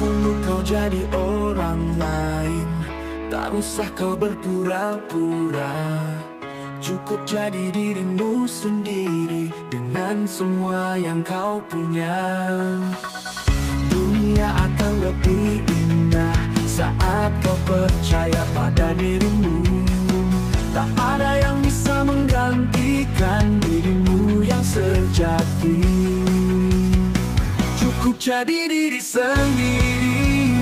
perlu kau jadi orang lain, tak usah kau berpura-pura. Cukup jadi dirimu sendiri dengan semua yang kau punya. Dunia akan lebih indah saat kau percaya pada dirimu. Tak ada yang bisa menggantikan dirimu yang sejati. Cukup jadi diri sendiri,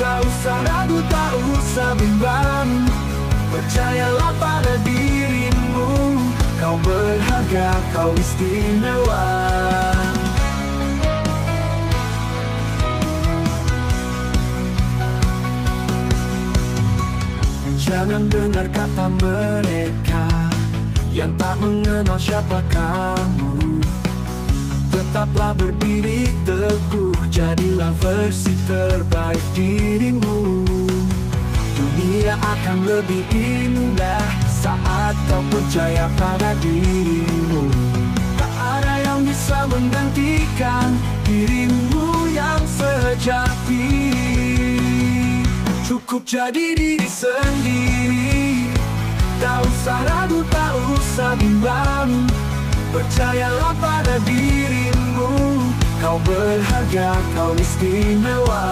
tak usah ragu, tak usah bimbang. Percayalah pada dirimu, kau berharga, kau istimewa. Jangan dengar kata mereka yang tak mengenal siapa kamu. Tetaplah berdiri teguh, jadilah versi terbaik dirimu. Dunia akan lebih indah saat kau percaya pada dirimu. Tak ada yang bisa menggantikan dirimu yang sejati. Cukup jadi diri sendiri, tak usah ragu, tak usah bimbang. Percayalah pada dirimu, kau berharga, kau istimewa.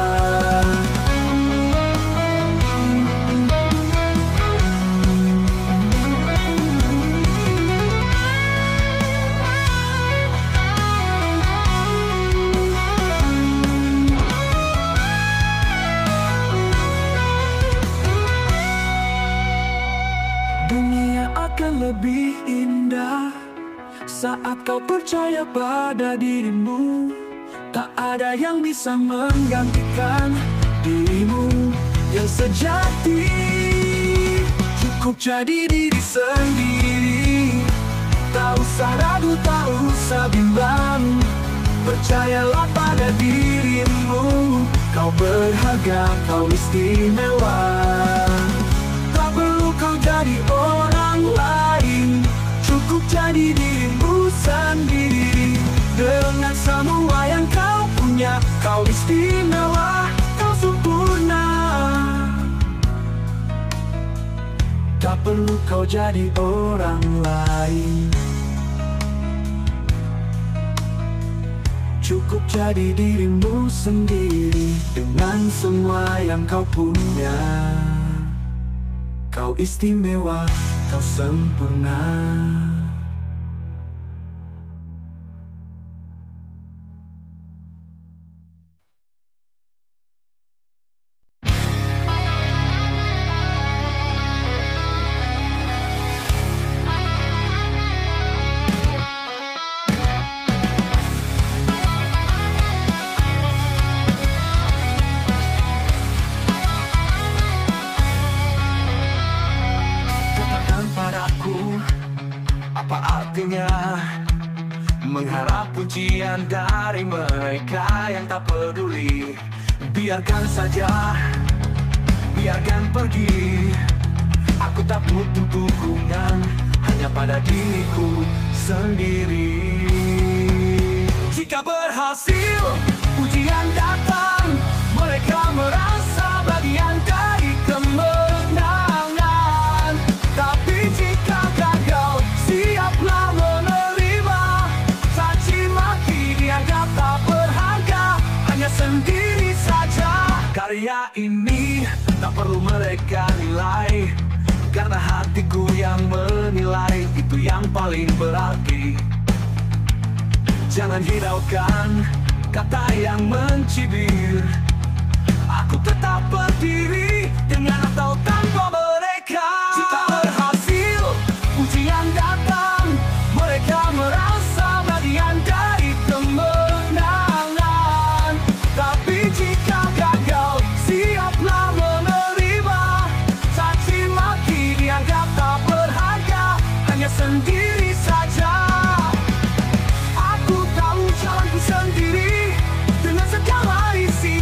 Dunia akan lebih indah saat kau percaya pada dirimu. Tak ada yang bisa menggantikan dirimu yang sejati. Cukup jadi diri sendiri, tak usah ragu, tak usah bimbang. Percayalah pada dirimu, kau berharga, kau istimewa. Tak perlu kau jadi orang lain, cukup jadi dirimu sendiri. Dengan semua yang kau punya, kau istimewa, kau sempurna. Tak perlu kau jadi orang lain, cukup jadi dirimu sendiri. Dengan semua yang kau punya, kau istimewa, kau sempurna. Apa artinya mengharap pujian dari mereka yang tak peduli? Biarkan saja, biarkan pergi. Aku tak butuh dukungan, hanya pada diriku sendiri. Jika berhasil, pujian datang, mereka merasa bagian dari kemenangan. Tapi jika gagal, siaplah menerima caci maki, dianggap tak berharga, hanya sendiri saja. Karya ini tak perlu mereka nilai, karena hatiku yang menilai, itu yang paling berarti. Jangan hiraukan kata yang mencibir, aku tetap berdiri dengan atau tanpa mereka. Jika berhasil, pujian datang, mereka merasa bagian dari kemenangan. Tapi jika gagal, siaplah menerima caci maki, dianggap tak berharga, hanya sendiri saja. Aku tahu jalanku sendiri dengan segala isi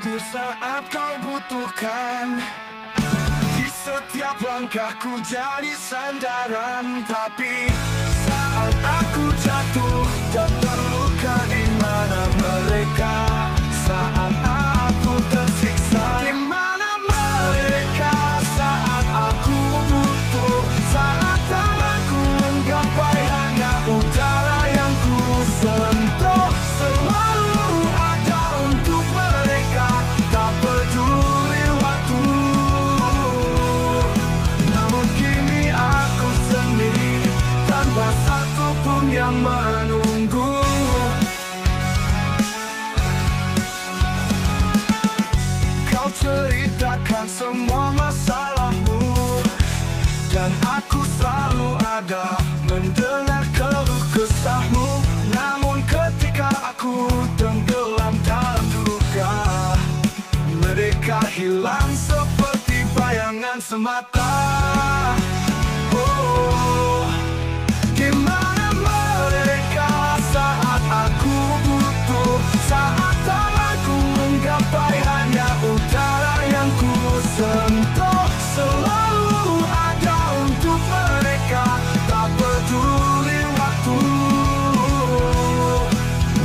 hadir saat kau butuhkan. Di setiap langkahku jadi sandaran, tapi saat aku jatuh dan terluka, di mana mereka? Saat aku tersiksa, di mana mereka? Saat aku butuh, saat tanganku menggapai hanya udara yang ku sentuh, selalu ada untuk mereka, tak peduli waktu. Namun kini aku sendiri, tanpa satupun yang menunggu. Kau ceritakan semua masalahmu, dan aku selalu ada mendengar keluh kesahmu. Namun ketika aku tenggelam dalam duka, mereka hilang seperti bayangan semata. Oh, di mana mereka saat aku butuh? Saat tanganku menggapai hanya udara yang ku sentuh, selalu ada untuk mereka, tak peduli waktu.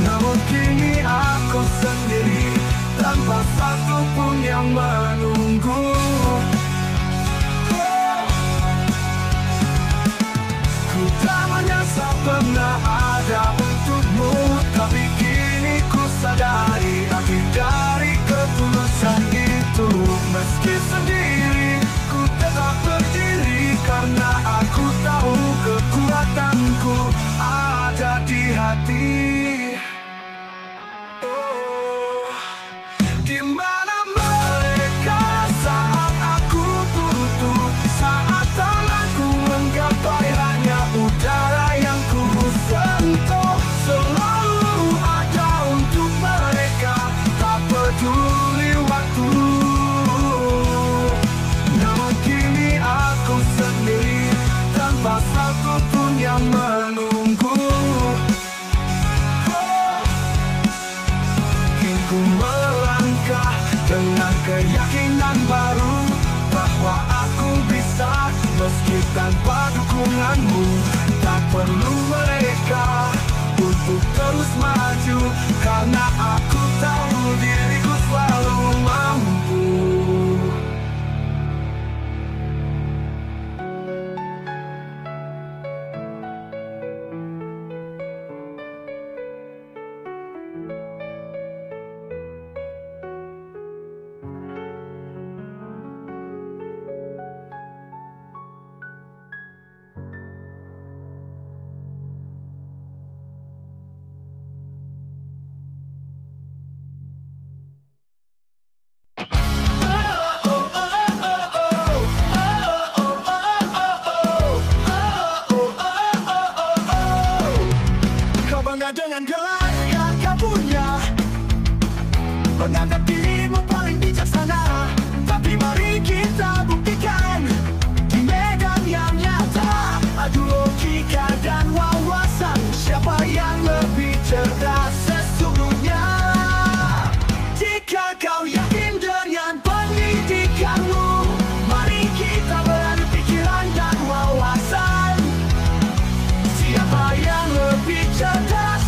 Namun kini aku sendiri, tanpa satupun yang menunggu. Ku tak menyesal pernah ada untukmu, tapi kini ku sadari arti dari ketulusan itu. Meski sendiri, ku tetap berdiri, karena aku tahu kekuatanku ada di hati. Oh, di mana mereka saat aku butuh? Saat tanganku menggapai hanya udara yang ku sentuh, selalu ada untuk mereka, tak peduli waktu. Namun kini aku sendiri, tanpa satupun yang menunggu. Kini ku melangkah dengan keyakinan baru, bahwa aku bisa meski tanpa dukunganmu. Tak perlu mereka untuk terus maju, karena aku tahu diriku selalu mampu. Kau bangga dengan gelar yang kau punya, menganggap dirimu paling bijaksana. Tapi mari kita buktikan di medan yang nyata, adu logika dan wawasan, siapa yang lebih cerdas sesungguhnya. Jika kau yakin dengan pendidikanmu, mari kita beradu pikiran dan wawasan. Siapa yang lebih cerdas,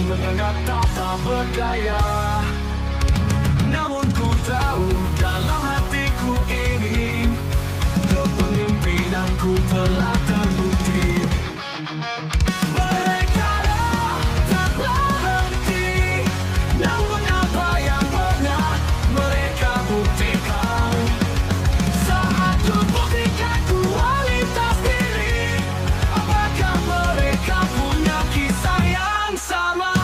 menganggap tak berdaya. Namun ku tahu dalam hatiku ini kepemimpinanku telah terbukti. Mereka tak berhenti, namun apa yang pernah mereka buktikan. Saat ku buktikan kualitas diri, apakah mereka punya kisah yang sama?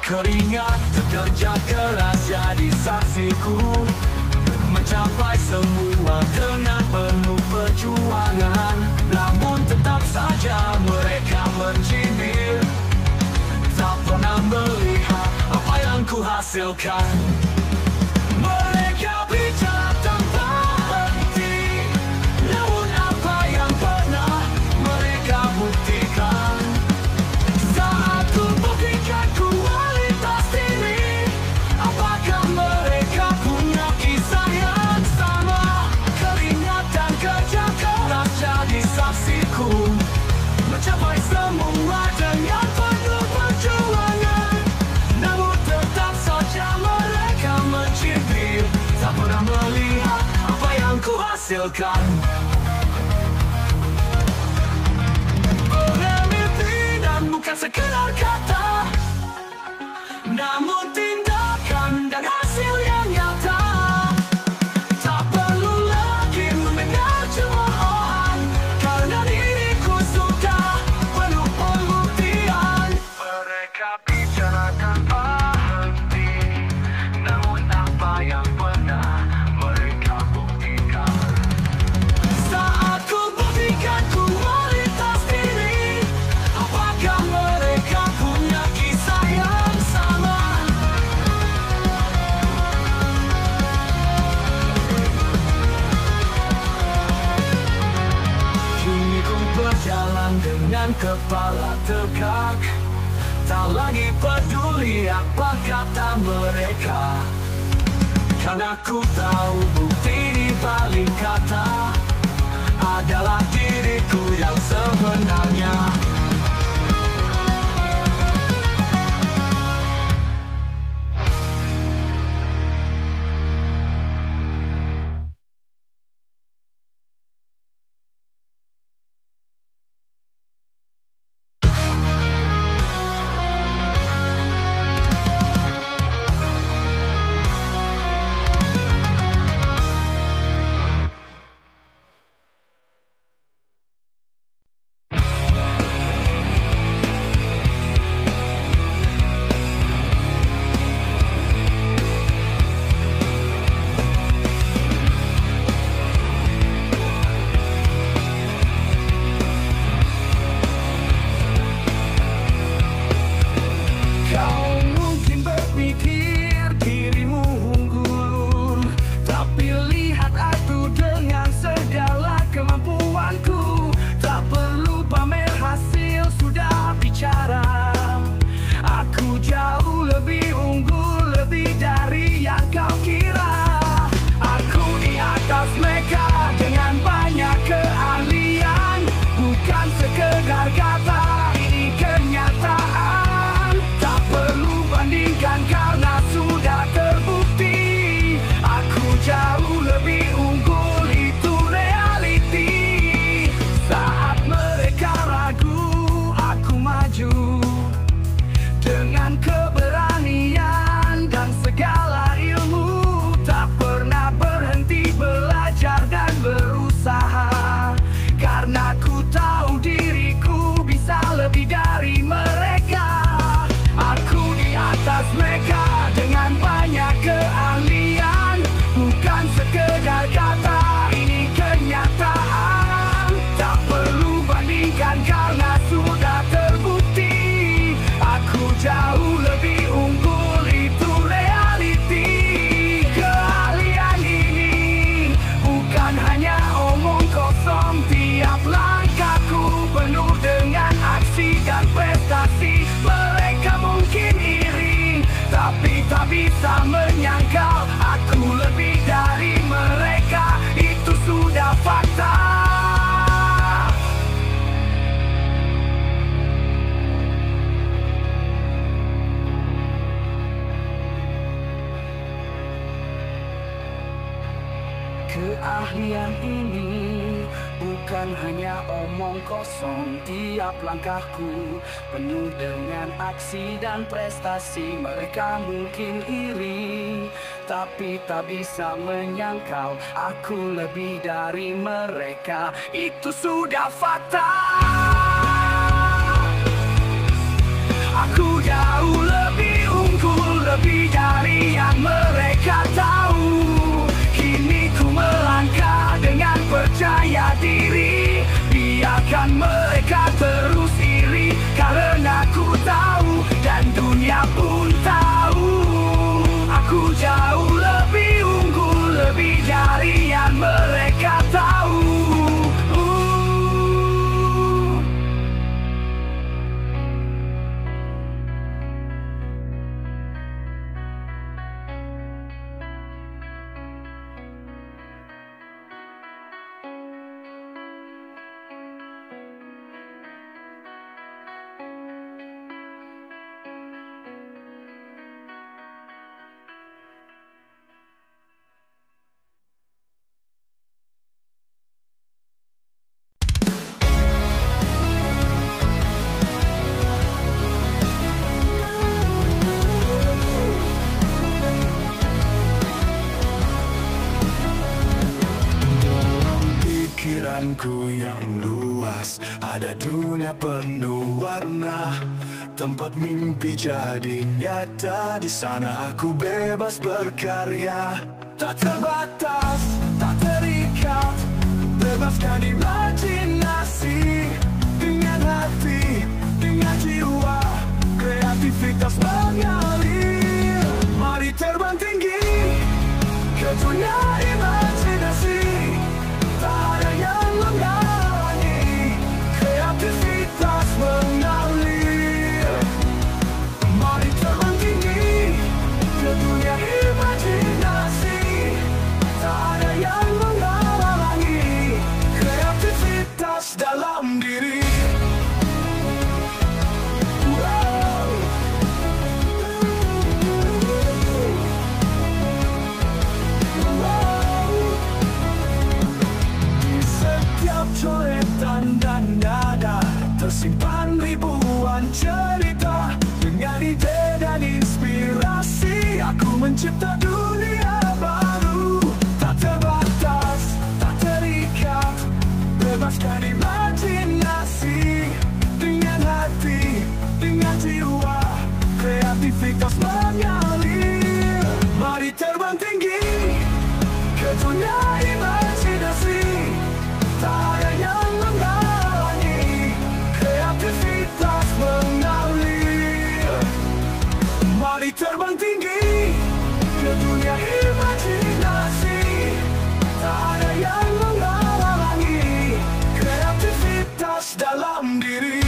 Keringat kerja keras jadi saksiku, mencapai semua dengan penuh perjuangan. Namun tetap saja mereka mencibir, tak pernah melihat apa yang ku hasilkan. Mereka bicara tanpa henti, namun apa yang pernah mereka buktikan. Saat ku buktikan kualitas diri, apakah mereka punya kisah yang sama? Keringat dan kerja keras jadi saksiku, mencapai semua dengan penuh perjuangan. Namun tetap saja mereka mencibir, tak pernah melihat apa yang ku hasilkan. Bermimpi dan bukan sekedar kata, namun tindakan dan hasil yang nyata. Tak perlu lagi mendengar cemoohan, karena diriku sudah penuh pembuktian. Mereka bicara tanpa henti, namun apa yang pernah mereka buktikan. Saat ku buktikan kualitas diri, apakah mereka punya kisah yang sama? Kini ku berjalan dengan kepala tegak, tak lagi peduli apa kata mereka. Karena ku tahu bukti di balik kata adalah diriku yang sebenarnya. Keahlian ini bukan hanya omong kosong. Tiap langkahku penuh dengan aksi dan prestasi. Mereka mungkin iri, tapi tak bisa menyangkal aku lebih dari mereka. Itu sudah fakta. Aku jauh lebih unggul, lebih dari yang mereka tahu. Kini ku melangkah dengan percaya diri. Biarkan mereka terus iri, karena ku tahu dan dunia pun tahu. Aku jauh lebih unggul, lebih dari yang mereka tahu. Pikiranku yang luas, ada dunia penuh warna. Tempat mimpi jadi nyata, di sana aku bebas berkarya. Tak terbatas, tak terikat, bebaskan imajinasi. Dengan hati, dengan jiwa, kreativitas mengalir. Mari terbang tinggi ke dunia imajinasi. Tak ada yang menghalangi, kreativitas mengalir. Mari terbang tinggi ke dunia imajinasi. Tak ada yang menghalangi, kreativitas dalam diri. Coretan dan nada tersimpan ribuan cerita. Dengan ide dan inspirasi, aku mencipta dunia baru. Tak terbatas, tak terikat, bebaskan imajinasi. Dengan hati, dengan jiwa, kreativitas mengalir. Mari terbang tinggi ke dunia imajinasi. Tak ada yang menghalangi, kreativitas mengalir. Mari terbang tinggi ke dunia imajinasi. Tak ada yang menghalangi, kreativitas dalam diri.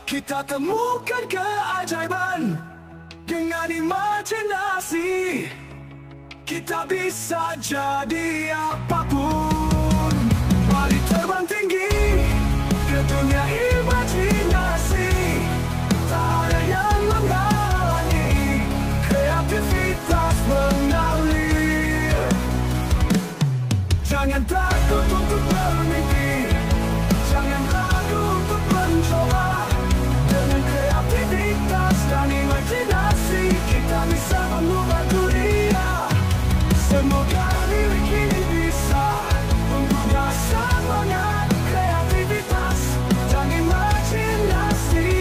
Kita temukan keajaiban dengan imajinasi. Kita bisa jadi apapun. Mari terbang tinggi ke dunia imajinasi. Tak ada yang menghalangi, kreativitas mengalir. Jangan takut untuk bermimpi, jangan ragu untuk mencoba. Dengan kreativitas dan imajinasi, kita bisa mengubah dunia. Semoga lirik ini bisa menggugah semangat, kreativitas dan imajinasi.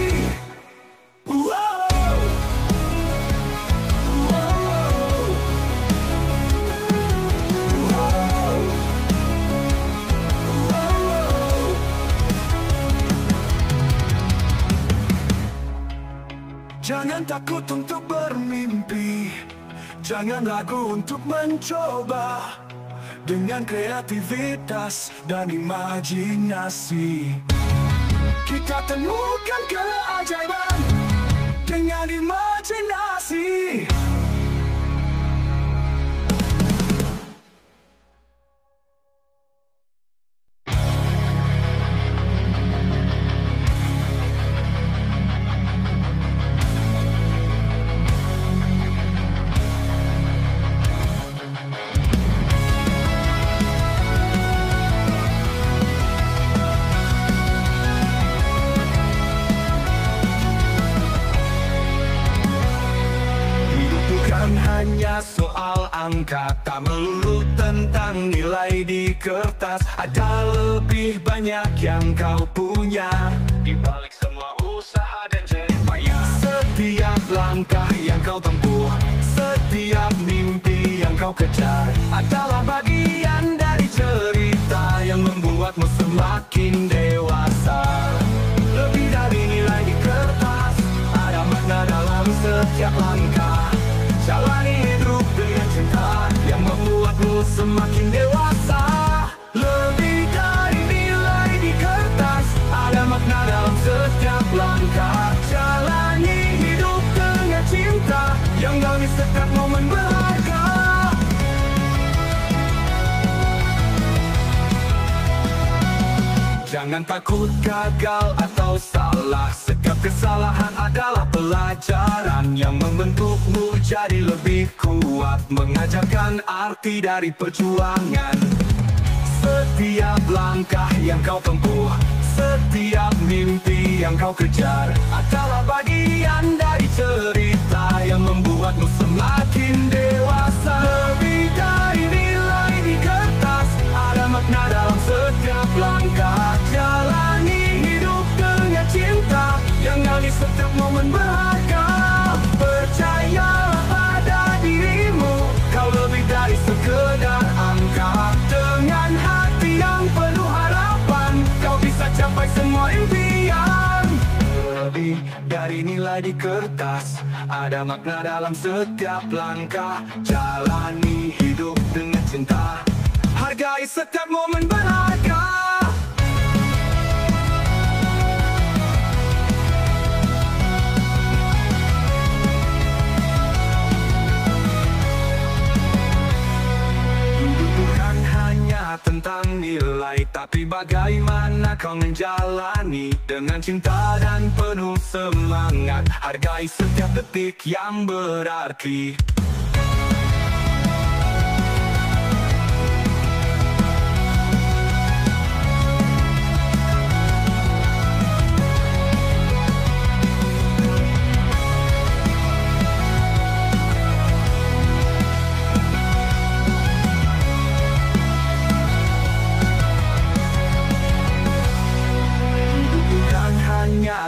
Jangan takut untuk bermimpi, jangan ragu untuk mencoba. Dengan kreativitas dan imajinasi, kita temukan keajaiban. Dengan imajinasi, hanya soal angka, tak melulu tentang nilai di kertas. Ada lebih banyak yang kau punya di balik semua usaha dan jerih payah. Setiap langkah yang kau tempuh, setiap mimpi yang kau kejar adalah bagian dari cerita yang membuatmu semakin dewasa. Lebih dari nilai di kertas, ada makna dalam setiap langkah. Jalani hidup dengan cinta yang membuatmu semakin dewasa. Lebih dari nilai di kertas, ada makna dalam setiap langkah. Jalani hidup dengan cinta yang gali setiap momen berharga. Jangan takut gagal atau salah. Setiap kesalahan adalah pelajaran yang membentukmu jadi lebih kuat, mengajarkan arti dari perjuangan. Setiap langkah yang kau tempuh, setiap mimpi yang kau kejar adalah bagian dari cerita yang membuatmu semakin dewasa. Lebih dari nilai di kertas, ada makna dalam setiap langkah. Jalani hidup dengan cinta yang gali setiap momen berharga. Percayalah pada dirimu, kau lebih dari sekedar angka. Dengan hati yang penuh harapan, kau bisa capai semua impian. Lebih dari nilai di kertas, ada makna dalam setiap langkah. Jalani hidup dengan cinta, hargai setiap momen berharga. Bukan hanya tentang nilai, tapi bagaimana kau menjalani dengan cinta dan penuh semangat. Hargai setiap detik yang berarti.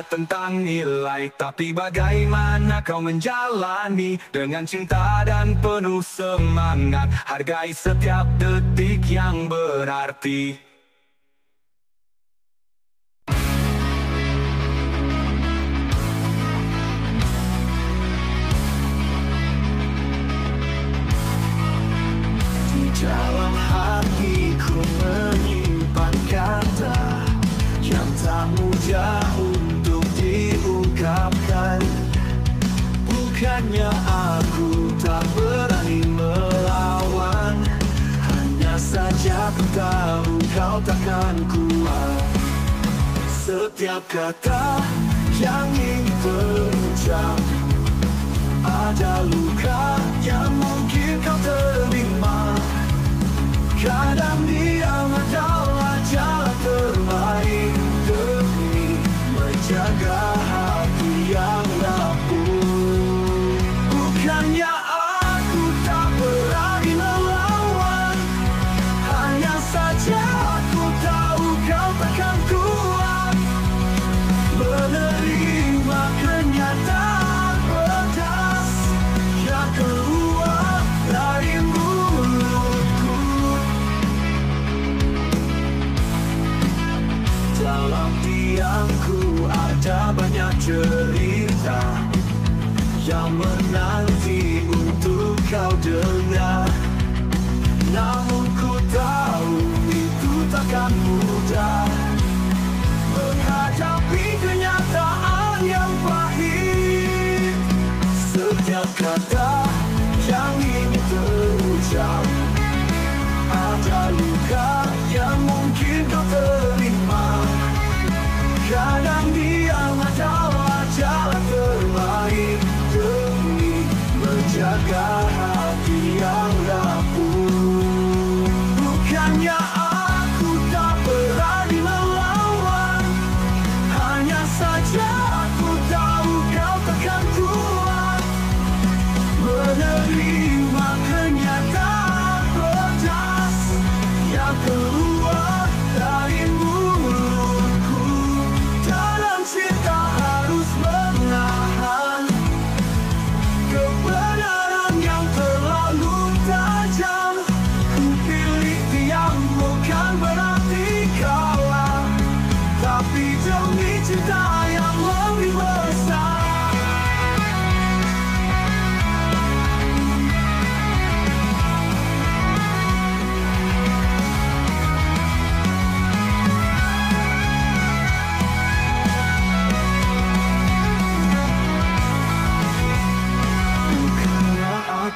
Tentang nilai, tapi bagaimana kau menjalani dengan cinta dan penuh semangat. Hargai setiap detik yang berarti. Di dalam hatiku menyimpan kata yang tak mudah untuk diungkapkan. Bukannya aku tak berani melawan, hanya saja ku tahu kau takkan kuat. Setiap kata yang ingin terucap, ada luka yang mungkin kau terima. Kadang diam adalah jalan terbaik demi menjaga hati yang rapuh. Bukannya aku tak berani melawan, hanya saja aku tahu kau takkan kuat menerima kenyataan pedas yang keluar dari mulutku. Dalam diamku ada banyak cerita yang menanti untuk kau dengar. Namun ku tahu itu takkan mudah menghadapi kenyataan yang pahit. Setiap kata yang ingin terucap, ada luka yang mungkin kau terima. Kadang diam adalah jalan terbaik demi menjaga hati yang rapuh. Bukannya aku tak berani melawan, hanya saja aku tahu kau takkan kuat menerima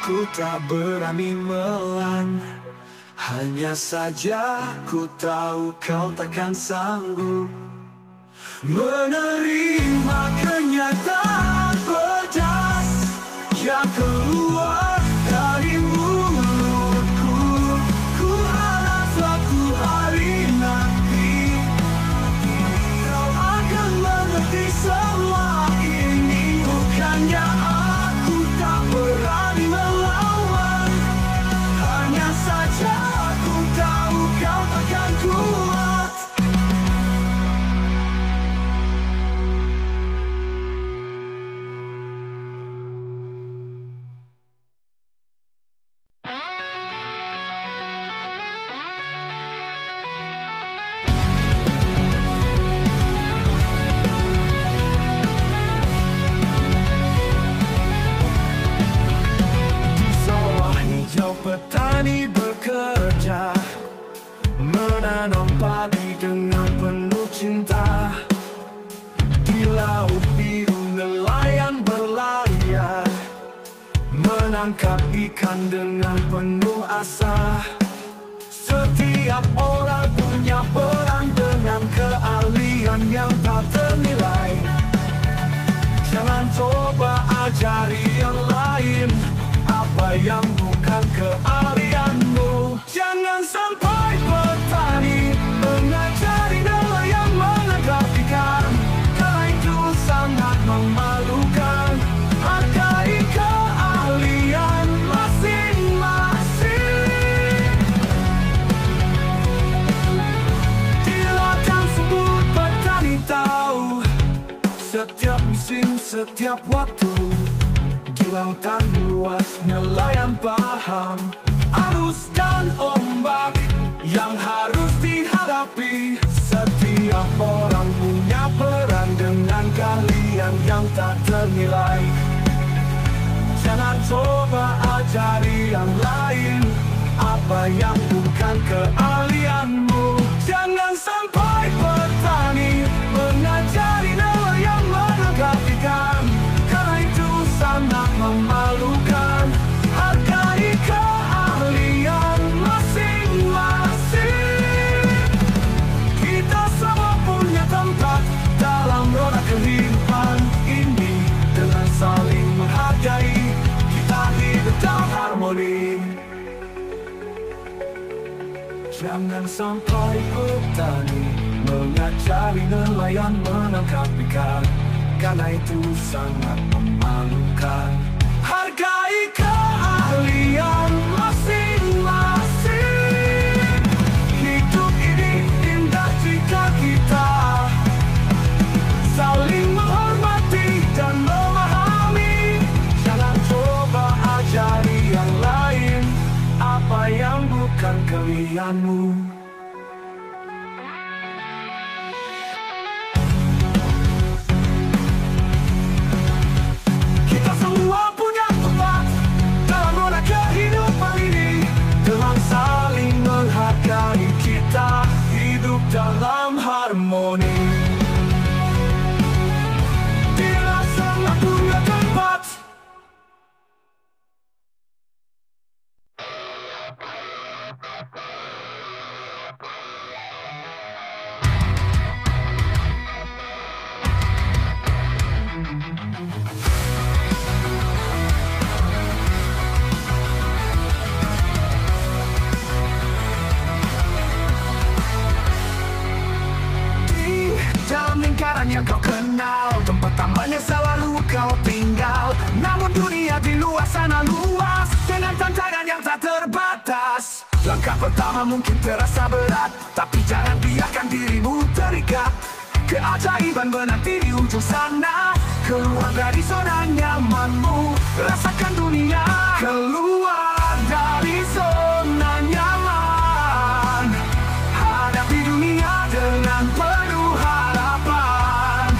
Ku tak berani melang, hanya saja ku tahu kau takkan sanggup menerima kenyataan pedas yang keluar dari mulutku. Ku harap suatu hari nanti kau akan mengerti semua ini. Bukannya aku tak berani melawan, hanya saja aku tahu kau takkan kuat. Petani bekerja, menanam padi dengan penuh cinta. Di laut biru nelayan berlayar, menangkap ikan dengan penuh asa. Setiap orang punya peran dengan keahlian yang tak ternilai. Jangan coba ajari yang lain apa yang bukan keahlianmu. Jangan sampai petani mengajari nelayan menangkap ikan, karena itu sangat memalukan. Hargai keahlian masing-masing. Di ladang sumur petani tahu setiap musim, setiap waktu. Di lautan luas nelayan paham arus dan ombak yang harus dihadapi. Setiap orang punya peran dengan keahlian yang tak ternilai. Jangan coba ajari yang lain apa yang bukan keahlianmu. Jangan sampai petani mengajari nelayan menangkap ikan, karena itu sangat memalukan. Hargai keahlian masing-masing. Kita semua punya tempat dalam roda kehidupan ini. Dengan saling menghargai, kita hidup dalam harmoni. Jangan sampai petani mengajari nelayan menangkap ikan, karena itu sangat memalukan. Hargai keahlian masing-masing. Hidup ini indah jika kita saling menghormati dan memahami. Jangan coba ajari yang lain apa yang bukan keahlianmu. Kita hidup dalam harmoni. Bila semua punya tempat. Dalam lingkaran yang kau kenal, tempat tambahnya selalu kau tinggal. Namun dunia di luar sana luas, dengan tantangan yang tak terbatas. Langkah pertama mungkin terasa berat, tapi jangan biarkan dirimu terikat. Keajaiban menanti di ujung sana. Keluar dari zona nyamanmu, rasakan dunia. Keluar dari zona nyaman, hadapi dunia dengan penuh harapan.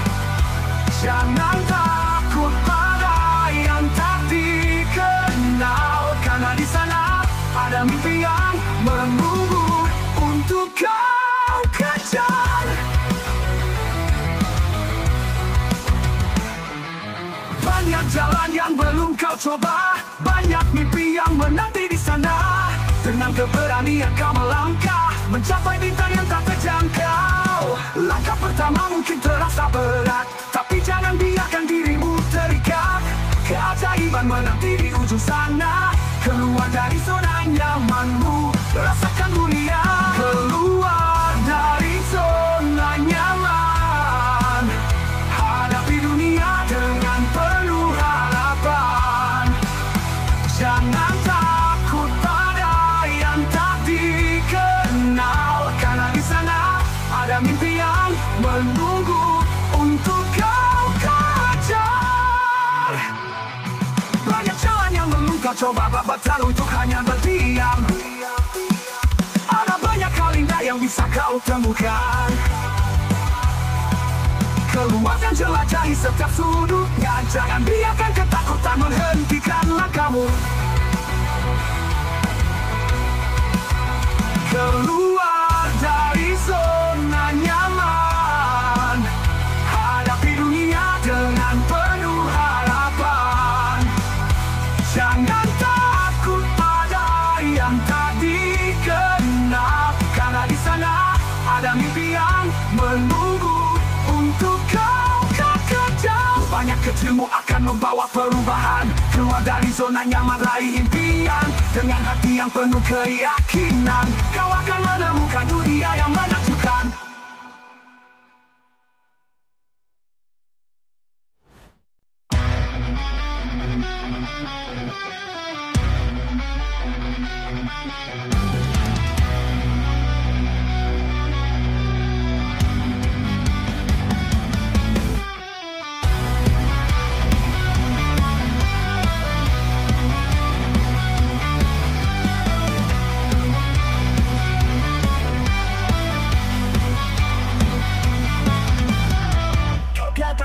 Jangan takut pada yang tak dikenal, karena di sana ada mimpi yang menunggu untuk kau kejar. Banyak jalan yang belum kau kau coba, banyak mimpi yang menanti di sana. Dengan keberanian kau melangkah, mencapai bintang yang tak terjangkau. Langkah pertama mungkin terasa berat, tapi jangan biarkan dirimu terikat. Keajaiban menanti di ujung sana. Keluar dari zona nyamanmu, rasakan dunia. Keluar dari zona nyaman, hadapi dunia dengan penuh harapan. Jangan takut pada yang tak dikenal, karena di sana ada mimpi yang menunggu untuk kau kejar. Banyak jalan yang kau coba batal untuk hanya berdiam. Ada banyak hal indah yang bisa kau temukan. Keluar dan jelajahi setiap sudutnya. Jangan biarkan ketakutan menghentikan langkahmu. Keluar dari zona nyaman, hadapi dunia dengan penuh harapan. Jangan takut pada yang tak dikenal, karena di sana ada mimpi yang menunggu untuk kau kejar. Banyak kecilmu akan membawa perubahan. Keluar dari zona nyaman, raih impian. Dengan hati yang penuh keyakinan, kau akan menemukan dunia yang menakjubkan.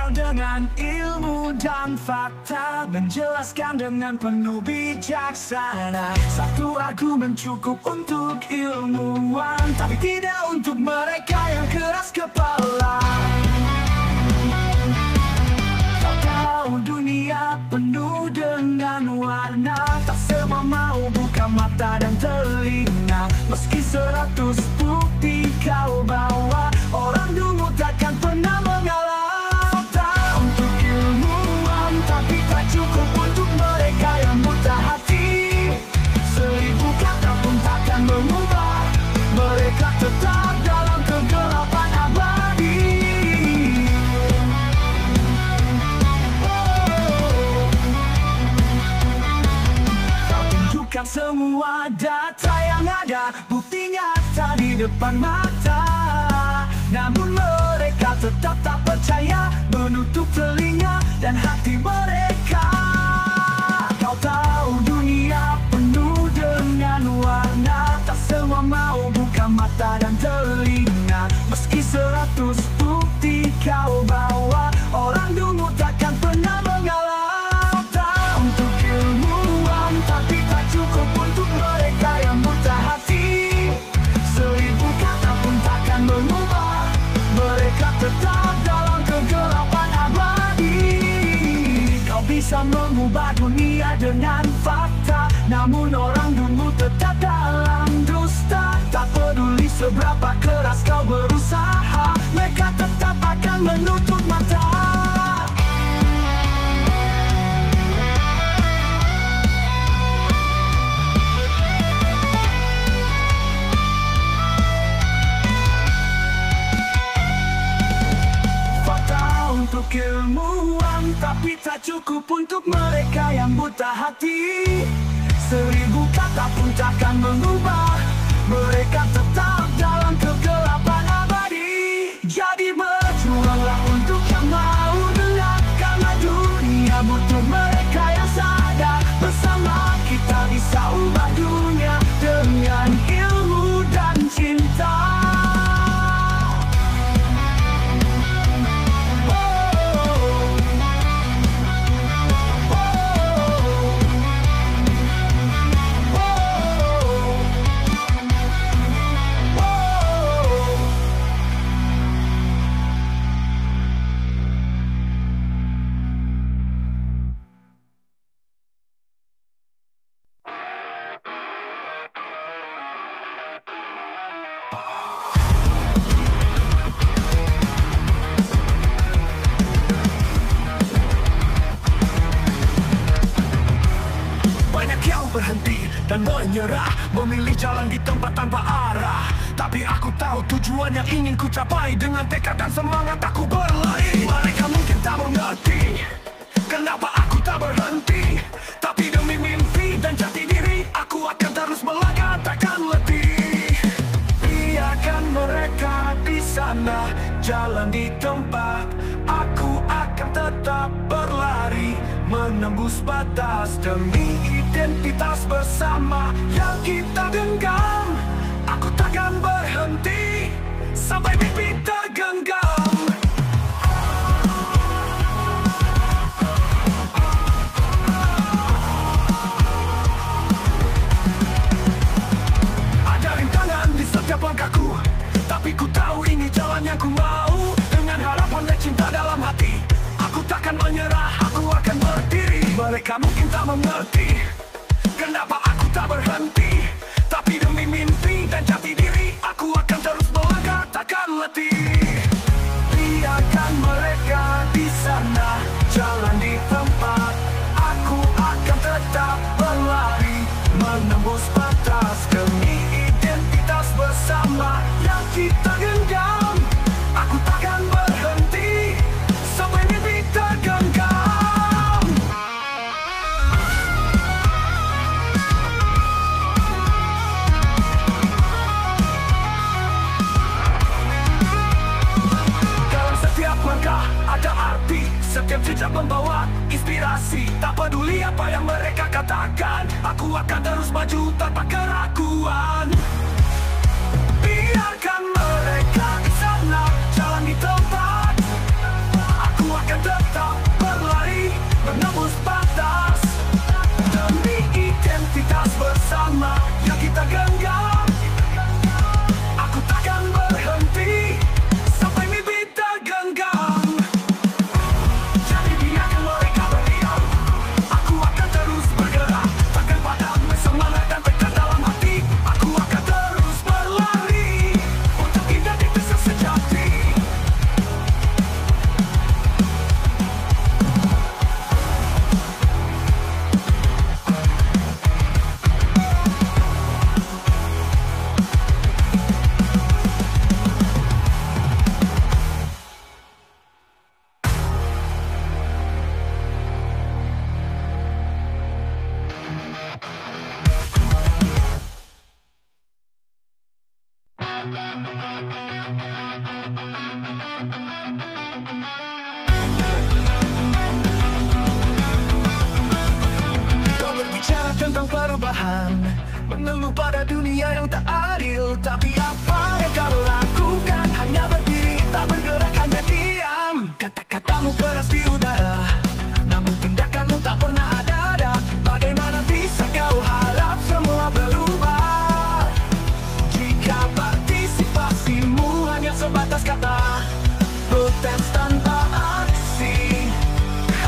Dengan ilmu dan fakta, menjelaskan dengan penuh bijaksana. Satu argumen cukup untuk ilmuwan, tapi tidak untuk mereka yang keras kepala. Kau tahu dunia penuh dengan warna, tak semua mau buka mata dan telinga. Meski 100 bukti kau bawa, orang dulu takkan pernah mengalah. Cukup untuk mereka yang buta hati. 1000 kata pun takkan mengubah mereka tetap dalam kegelapan abadi. Kau tunjukkan semua data yang ada, bukti nyata di depan mata. Namun mereka tetap tak percaya, menutup telinga dan hati mereka. Kau tahu dunia penuh dengan warna, tak semua mau buka mata dan telinga. Meski 100 bukti kau bawa, orang dulu takkan pernah mengalah. Kau tahu untuk ilmuwan, tapi tak cukup untuk mereka yang buta hati. 1000 kata pun takkan mengubah mereka tetap dalam kegelapan abadi. Kau bisa mengubah dunia dengan fakta, namun orang dulu tetap dalam dusta. Tak peduli seberapa keras kau berusaha, mereka tetap akan menutup mata. Untuk ilmuwan, tapi tak cukup untuk mereka yang buta hati. 1000 kata pun takkan mengubah mereka tetap dalam kegelapan abadi. Jadi berjuanglah untuk yang mau dengar, karena dunia butuh mereka yang sadar. Bersama kita bisa ubah dunia dengan ilmu dan cinta. berhenti dan menyerah, memilih jalan di tempat tanpa arah. Tapi aku tahu tujuan yang ingin ku capai, dengan tekad dan semangat aku berlari. Mereka mungkin tak mengerti kenapa aku tak berhenti, tapi demi mimpi dan jati diri aku akan terus melangkah, takkan letih. Biarkan mereka di sana jalan di tempat, aku akan tetap berlari, menembus batas demi identitas bersama yang kita genggam. Aku takkan berhenti sampai mimpi tergenggam. Ada rintangan di setiap langkahku, tapi ku tahu ini jalan yang ku mau. Dengan harapan dan cinta dalam hati, aku takkan menyerah, aku akan berdiri. Mereka mungkin tak mengerti kenapa aku tak berhenti, tapi demi mimpi dan jati diri aku akan terus melangkah, takkan letih. Biarkan mereka di sana jalan di tempat, aku akan tetap berlari, menembus batas demi identitas bersama yang kita genggam. Aku takkan berhenti sampai mimpi tergenggam. Dalam setiap langkah ada arti, setiap jejak membawa inspirasi. Tak peduli apa yang mereka katakan, aku akan terus maju tanpa keraguan. Biarkan mereka di sana jalan di tempat, aku akan tetap berlari, menembus batas demi identitas bersama yang kita genggam. Aku takkan berhenti sampai mimpi tergenggam. Jadi biarkan mereka berdiam, aku akan terus bergerak, takkan padam, semangat dan tekad dalam hati. Aku akan terus berlari untuk identitas yang sejati. Kau berbicara tentang perubahan, mengeluh pada dunia yang tak adil, tapi apa yang kau lakukan? Hanya berdiri, tak bergerak, hanya diam. Kata-katamu keras di udara, namun tindakanmu tak pernah ada. Bagaimana bisa kau harap semua berubah jika partisipasimu hanya sebatas kata? Protes tanpa aksi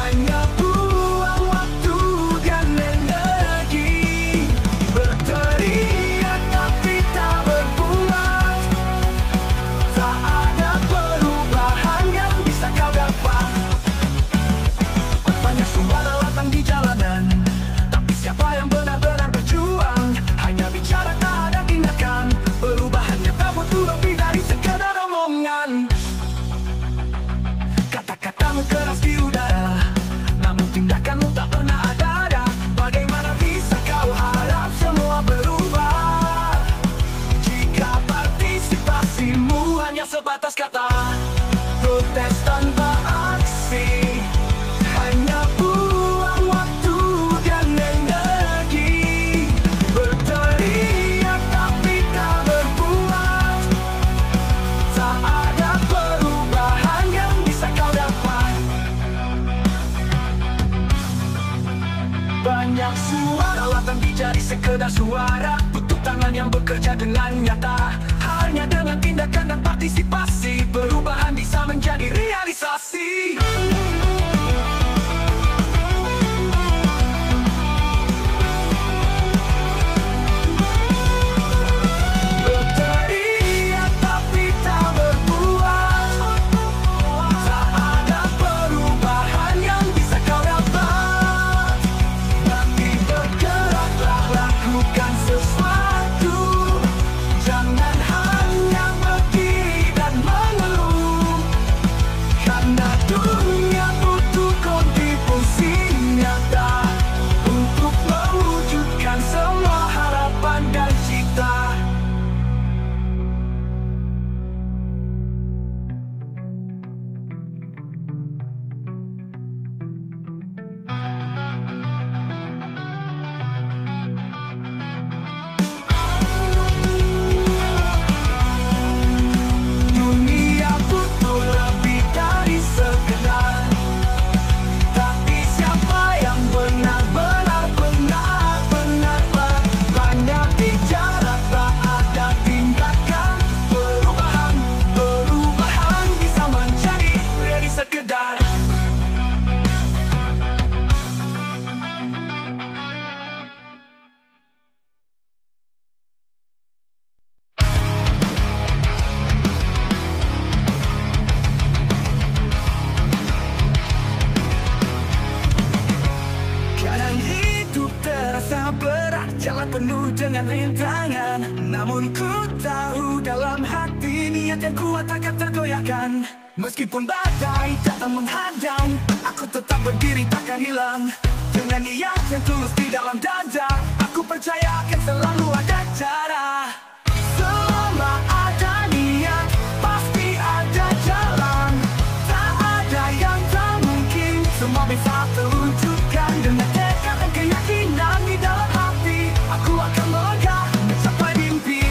hanya buang waktu dan energi. Berteriak tapi tak berbuat, tak ada perubahan yang bisa kau dapat. Banyak suara lantang di jalanan, tapi siapa yang benar-benar berjuang? Hanya bicara tak ada tindakan, perubahannya tak butuh lebih dari sekadar omongan. Kata-katamu keras di udara, namun tindakanmu tak pernah ada. Bagaimana bisa kau harap semua berubah jika partisipasimu hanya sebatas kata? Protes tanpa aksi hanya buang waktu dan energi. Berteriak tapi tak berbuat, tak ada perubahan yang bisa kau dapat. Banyak suara lantang dijadi sekedar suara, butuh tangan yang bekerja dengan nyata. Hanya dengan tindakan dan partisipasi, perubahan bisa menjadi realisasi. Berteriak tapi tak berbuat, tak ada perubahan yang bisa kau dapat. Nanti bergeraklah Jalan penuh dengan rintangan, namun ku tahu dalam hati niat yang kuat takkan tergoyahkan. Meskipun badai datang menghadang, aku tetap berdiri takkan hilang. Dengan niat yang tulus di dalam dada, aku percaya akan selalu ada cara. Selama ada niat, pasti ada jalan. Tak ada yang tak mungkin, semua bisa terwujudkan. Dengan tekad dan keyakinan di dalam hati, aku akan melangkah mencapai mimpi.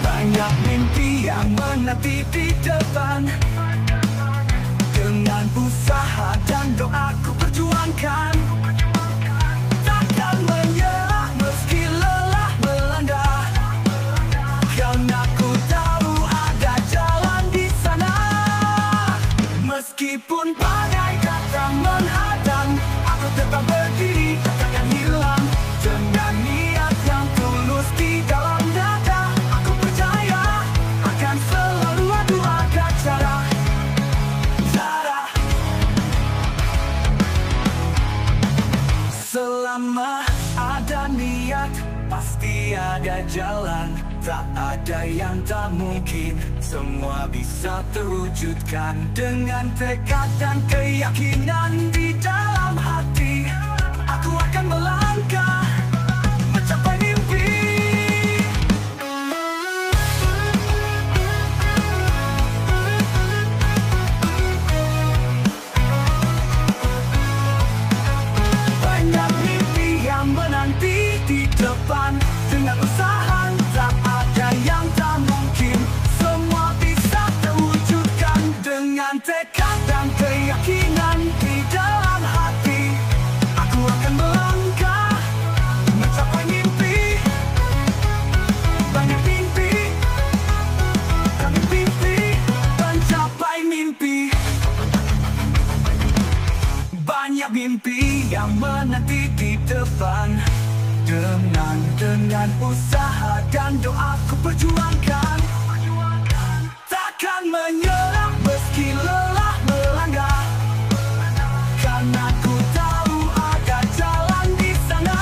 Banyak mimpi yang menanti di depan. Dengan usaha dan doa ku perjuangkan. Takkan menyerah meski lelah melanda, karena ku tahu ada jalan di sana. Meskipun badai datang menghadang, aku tetap berdiri takkan hilang. Dengan niat yang tulus di dalam dada, aku percaya akan selalu ada cara. Selama ada niat, pasti ada jalan. Tak ada yang tak mungkin, semua bisa terwujudkan. Dengan tekad dan keyakinan di dalam hati, aku akan melangkah mencapai mimpi. Menanti di depan. Dengan usaha tak ada yang tak mungkin, semua bisa terwujudkan. Dengan tekad dan keyakinan di dalam hati, aku akan melangkah mencapai mimpi. Banyak mimpi, kami mimpi mencapai mimpi. Banyak mimpi yang menanti di depan. Dengan usaha dan doa ku perjuangkan. Takkan menyerah meski lelah melangkah, karena ku tahu ada jalan di sana.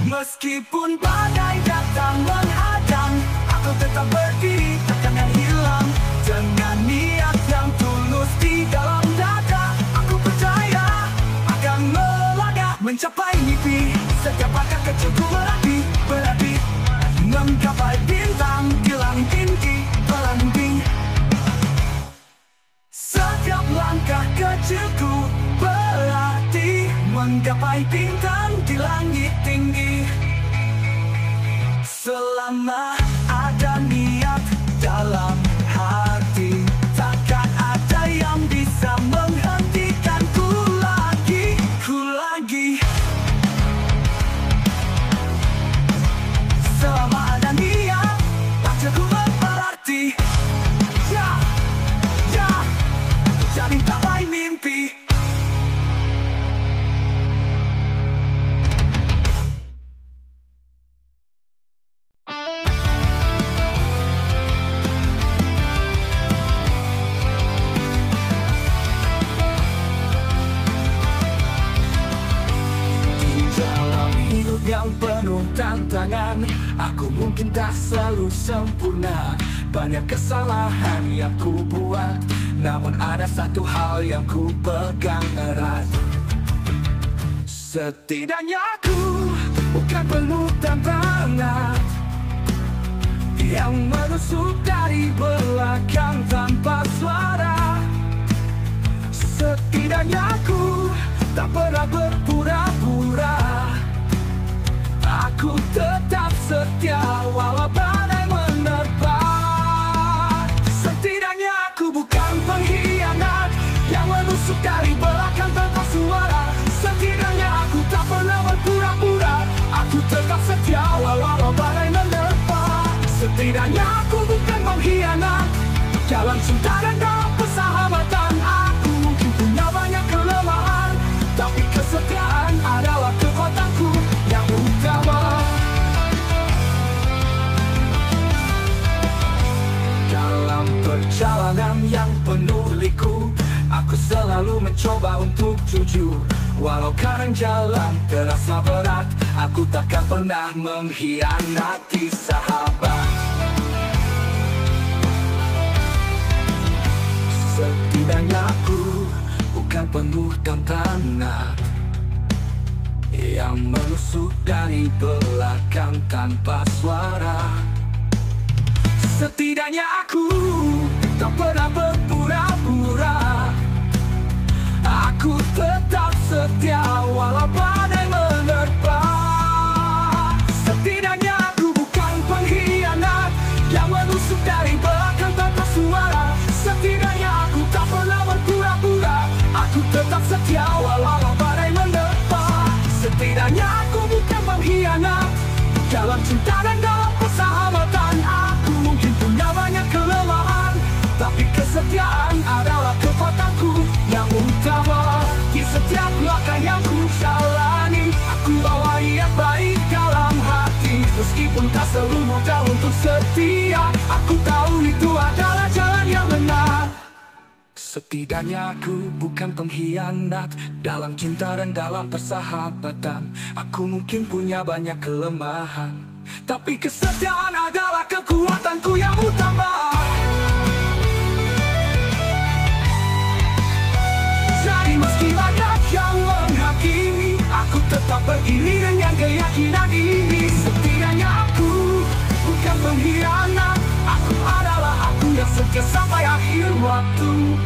Meskipun badai datang menghadang, aku tetap berdiri takkan hilang. Dengan niat yang tulus di dalam dada, aku percaya akan melangkah mencapai mimpi. Setiap langkah kecilku berarti menggapai bintang di langit tinggi melambing. Setiap langkah kecilku berarti menggapai bintang di langit tinggi. Selama ada niat dalam hati, takkan ada yang bisa menghentikanku lagi. Selama ada niat, wajahku berarti jadi capai mimpi. Yang penuh tantangan, aku mungkin tak selalu sempurna. Banyak kesalahan yang ku buat, namun ada satu hal yang ku pegang erat. Setidaknya aku bukan penuh tantangan yang menusuk dari belakang tanpa suara. Setidaknya aku tak pernah berpura-pura. Aku tetap setia walau badai menerpa. Setidaknya aku bukan pengkhianat yang menusuk dari belakang tanpa suara. Setidaknya aku tak pernah berpura-pura. Aku tetap setia walau badai menerpa. Setidaknya aku bukan pengkhianat dalam cinta dan dalam persahabatan. Aku mungkin punya banyak kelemahan, tapi kesetiaan adalah kekuatanku yang utama. Dalam perjalanan yang penuh liku, aku selalu mencoba untuk jujur. Walau kadang jalan terasa berat, aku takkan pernah mengkhianati sahabat. Setidaknya aku bukan penuh tantangan yang menusuk dari belakang tanpa suara. Setidaknya aku tak pernah berpura-pura. Aku tetap setia walau badai menerpa. Setidaknya aku bukan pengkhianat yang menusuk dari belakang tanpa suara. Setidaknya aku tak pernah berpura-pura. Aku tetap setia walau badai menerpa. Setidaknya aku bukan pengkhianat dalam cinta dan dalam persahabatan. Aku mungkin punya banyak kelemahan, tapi kesetiaan adalah kekuatanku yang utama. Di setiap langkah yang ku jalani, aku bawa niat baik dalam hati. Meskipun tak selalu mudah untuk setia, aku tahu itu adalah jalan yang benar. Setidaknya aku bukan pengkhianat dalam cinta dan dalam persahabatan. Aku mungkin punya banyak kelemahan, tapi kesetiaan adalah kekuatanku yang utama. Jadi meski banyak yang menghakimi, aku tetap berdiri dengan keyakinan ini. Setidaknya aku bukan pengkhianat, aku adalah aku yang setia sampai akhir waktu.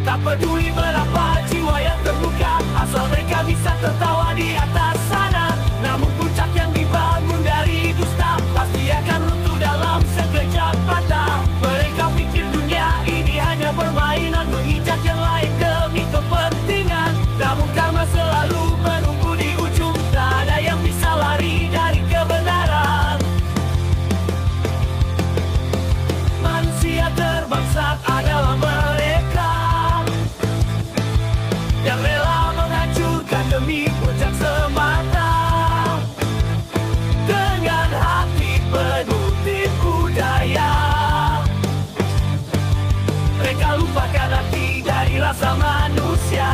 Tak peduli berapa jiwa yang terluka, asal mereka bisa tertawa di atas sana. Namun puncak yang dibangun dari dusta pasti akan runtuh dalam sekejap mata. Mereka pikir dunia ini hanya permainan, menginjak yang lain demi kepentingan. Namun karma selalu menunggu di ujung, tak ada yang bisa lari dari kebenaran. Manusia terbangsat adalah mereka yang rela menghancurkan demi puncak semata. Dengan hati penuh tipu daya, mereka lupakan arti dari rasa manusia.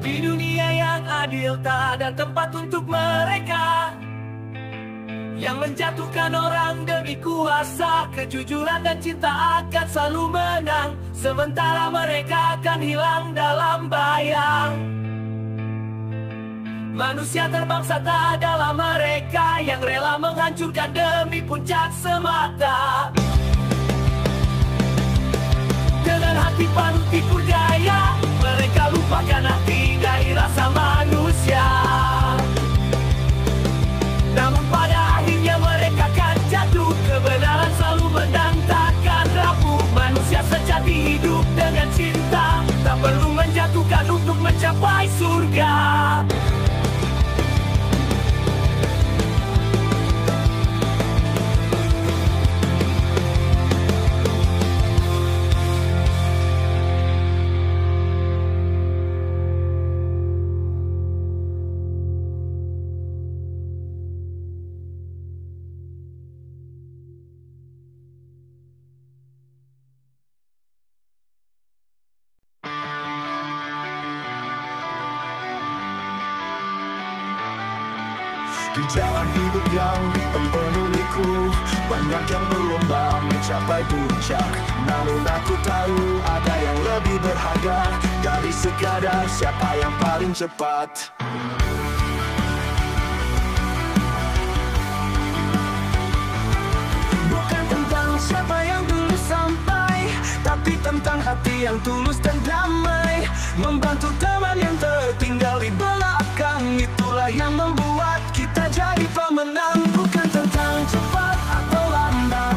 Di dunia yang adil tak ada tempat untuk mereka yang menjatuhkan orang demi kuasa. Kejujuran dan cinta akan selalu menang, sementara mereka akan hilang dalam bayang. Manusia terbangsa tak adalah mereka yang rela menghancurkan demi puncak semata. Dengan hati penuh tipu daya, mereka lupakan arti dari rasa manusia. Namun pada akhirnya mereka akan jatuh, kebenaran selalu menang takkan rapuh. Manusia sejati hidup dengan cinta, tak perlu menjatuhkan untuk mencapai surga. Di jalan hidup yang penuh liku, banyak yang berlomba mencapai puncak. Namun aku tahu ada yang lebih berharga dari sekadar siapa yang paling cepat. Bukan tentang siapa yang dulu sampai, tapi tentang hati yang tulus dan damai. Membantu teman yang tertinggal di belakang, itulah yang membuat kita jadi pemenang. Bukan tentang cepat atau lambat,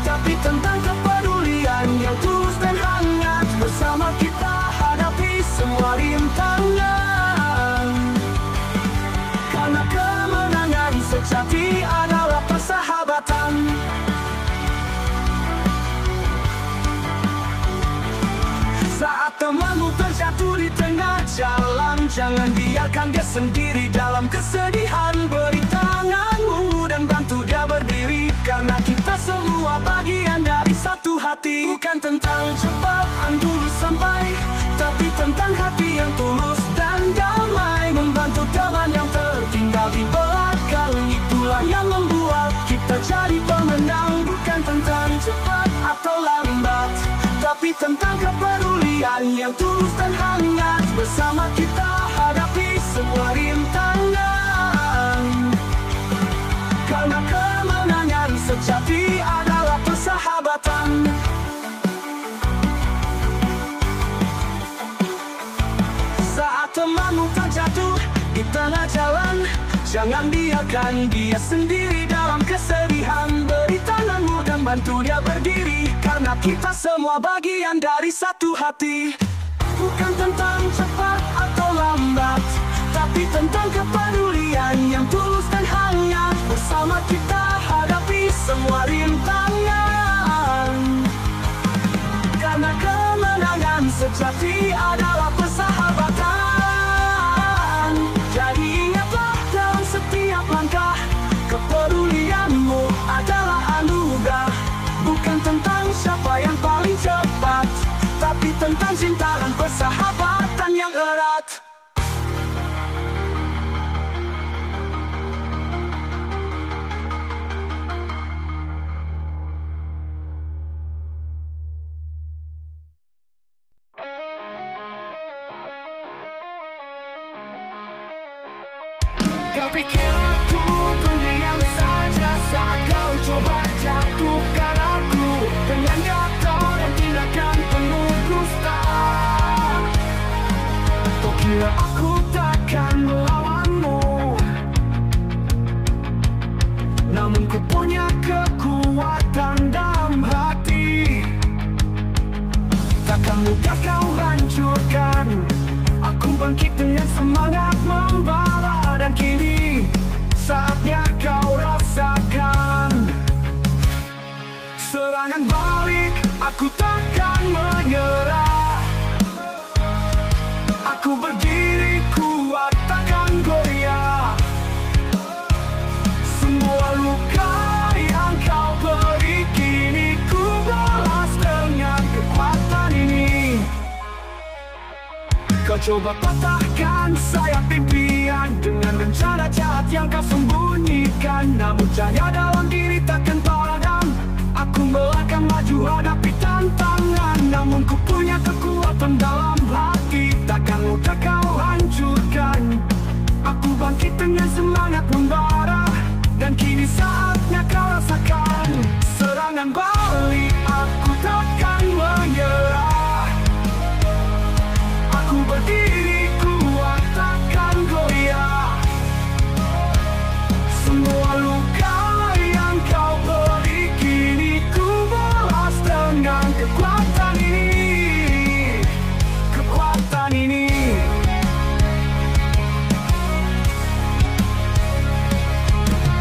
tapi tentang kepedulian yang tulus dan hangat. Bersama kita hadapi semua rintangan, karena kemenangan sejati adalah persahabatan. Saat temanmu terjatuh di tengah jalan, jangan biarkan dia sendiri dalam kesedihan. Beri tanganmu dan bantu dia berdiri, karena kita semua bagian dari satu hati. Bukan tentang cepat dulu sampai, tapi tentang hati yang tulus dan damai. Membantu teman yang tertinggal di belakang, itulah yang membuat kita jadi pemenang. Bukan tentang cepat atau lambat, tapi tentang kepedulian yang tulus dan hangat. Bersama kita hadapi semua rintangan, karena kemenangan sejati adalah persahabatan. Saat temanmu terjatuh di tengah jalan, jangan biarkan dia sendiri dalam kesedihan. Beri tanganmu dan bantu dia berdiri, karena kita semua bagian dari satu hati. Bukan tentang cepat atau lambat, tapi tentang kepedulian yang tulus dan hangat. Bersama kita hadapi semua rintangan, karena kemenangan sejati adalah persahabatan. Jadi ingatlah dalam setiap langkah, kepedulianmu adalah anugerah. Bukan tentang siapa yang paling cepat, tapi tentang cinta dan persahabatan yang erat. Kau pikir aku pendiam saja saat kau coba jatuhkan aku dengan kata dan tindakan penuh dusta. Kau kira aku takkan melawanmu, namun ku punya kekuatan dalam hati. Takkan mudah kau hancurkan, aku bangkit dengan semangat membara. Dan kini saatnya kau rasakan serangan balik, aku takkan menyerah. Aku berdiri kuat, takkan goyah. Semua luka yang kau beri kini ku balas dengan kekuatan ini. Kau coba patahkan sayap impian dengan rencana jahat yang kau sembunyikan, namun cahaya dalam diri takkan padam. Aku melangkah maju hadapi tantangan, namun ku punya kekuatan dalam hati. Takkan mudah kau hancurkan, aku bangkit dengan semangat membara. Dan kini saatnya kau rasakan serangan balik, aku takkan menyerah. Aku berdiri kuat, takkan goyah. Semua luka yang kau beri kini ku balas dengan kekuatan ini. Kekuatan ini.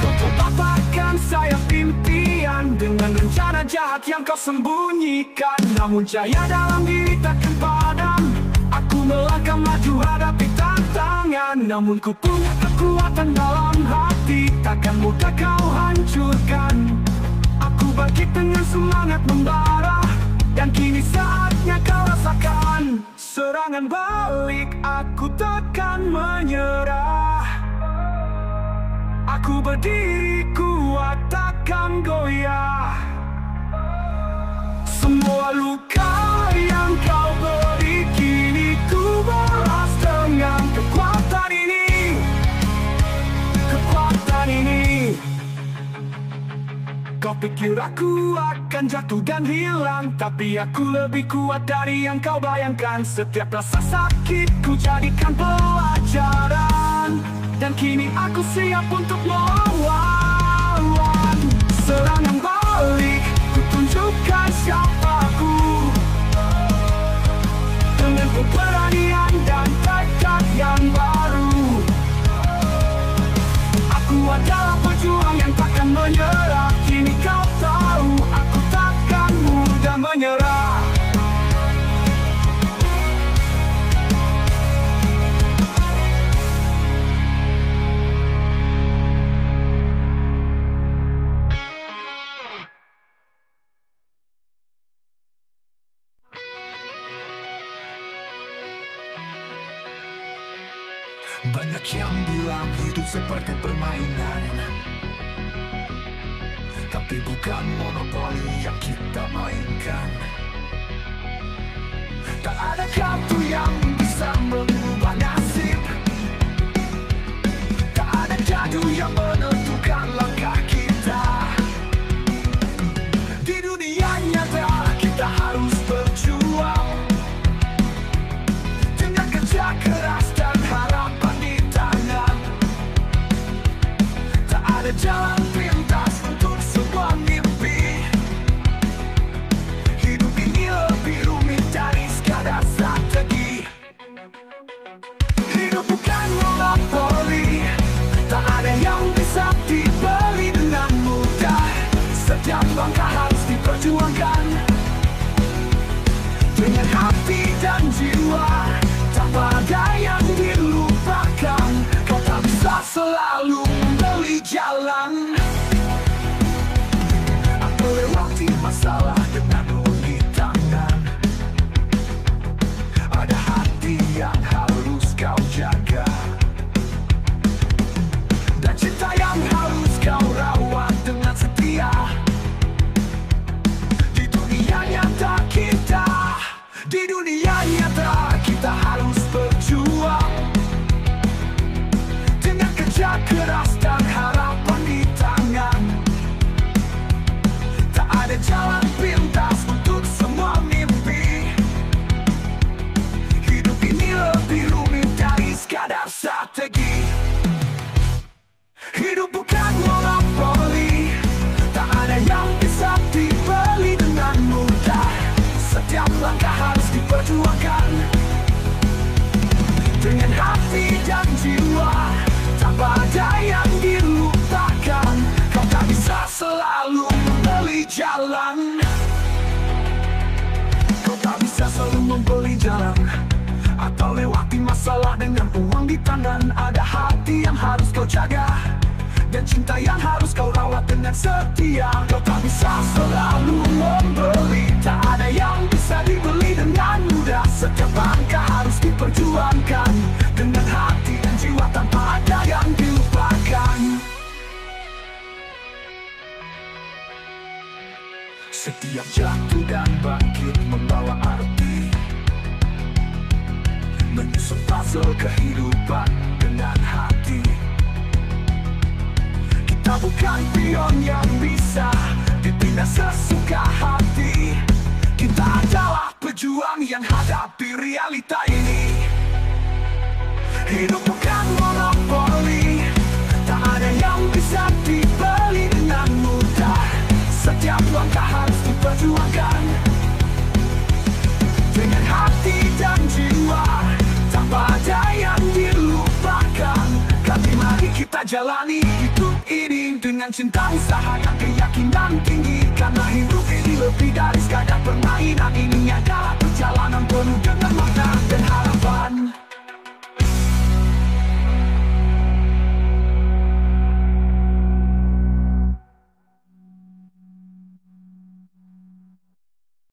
Kau patahkan sayap impian dengan rencana jahat yang kau sembunyikan, namun cahaya dalam diri takkan padam. Aku melangkah maju hadapi tantangan, namun ku punya kekuatan dalam hati. Takkan mudah kau hancurkan, aku bangkit dengan semangat membara. Dan kini saatnya kau rasakan serangan balik, aku takkan menyerah. Aku berdiri kuat takkan goyah. Semua luka yang kau beri kini ku balas dengan kekuatan ini. Kekuatan ini. Kau pikir aku akan jatuh dan hilang, tapi aku lebih kuat dari yang kau bayangkan. Setiap rasa sakit ku jadikan pelajaran, dan kini aku siap untuk melawan. Serangan balik, ku tunjukkan siapa aku, dengan keberanian dan tekad yang baru. Aku adalah pejuang yang takkan menyerah. Kini kau tahu, aku takkan mudah menyerah. Banyak yang bilang hidup seperti permainan, tapi bukan monopoli yang kita mainkan. Tak ada kartu yang bisa mengubah nasib, tak ada jadu yang menentukan langkah kita. Di dunia nyata kita harus berjuang dengan kerja keras dan harapan di tangan. Tak ada jalan pintas untuk semua mimpi. Hidup ini lebih rumit dari sekadar strategi. Hidup bukan monopoli, tak ada yang bisa dibeli dengan mudah. Setiap langkah harus diperjuangkan dengan hati dan jiwa, tanpa ada yang dilupakan. Kau tak bisa selalu membeli jalan atau lewati masalah dengan uang di tangan. Ada hati yang harus kau jaga, dan cinta yang harus kau rawat dengan setia. Di dunia nyata kita, di dunia nyata kita harus berjuang dengan kerja keras dan harapan di tangan. Tak ada jalan pintas untuk semua mimpi. Hidup ini lebih rumit dari sekadar strategi. Hidup bukan monopoli, tak ada yang bisa dibeli dengan mudah. Setiap langkah harus diperjuangkan dengan hati dan jiwa, tanpa ada yang dilupakan. Kau tak bisa selalu membeli jalan. Kau tak bisa selalu membeli jalan atau lewati masalah dengan uang di tangan. Ada hati yang harus kau jaga, dan cinta yang harus kau rawat dengan setia. Kau tak bisa selalu membeli, tak ada yang bisa dibeli dengan mudah. Setiap langkah harus diperjuangkan dengan hati dan jiwa, tanpa ada yang dilupakan. Setiap jatuh dan bangkit membawa arti, menyusun puzzle kehidupan dengan hati. Kita bukan pion yang bisa dipindah sesuka hati. Kita adalah pejuang yang hadapi realita ini. Hidup bukan monopoli, tak ada yang bisa dibeli dengan mudah. Setiap langkah harus diperjuangkan dengan hati dan jiwa, tanpa ada yang dilupakan. Kali mari kita jalani hidup ini dengan cinta, usaha dan keyakinan tinggi. Karena hidup ini lebih dari sekadar permainan. Ini adalah perjalanan penuh dengan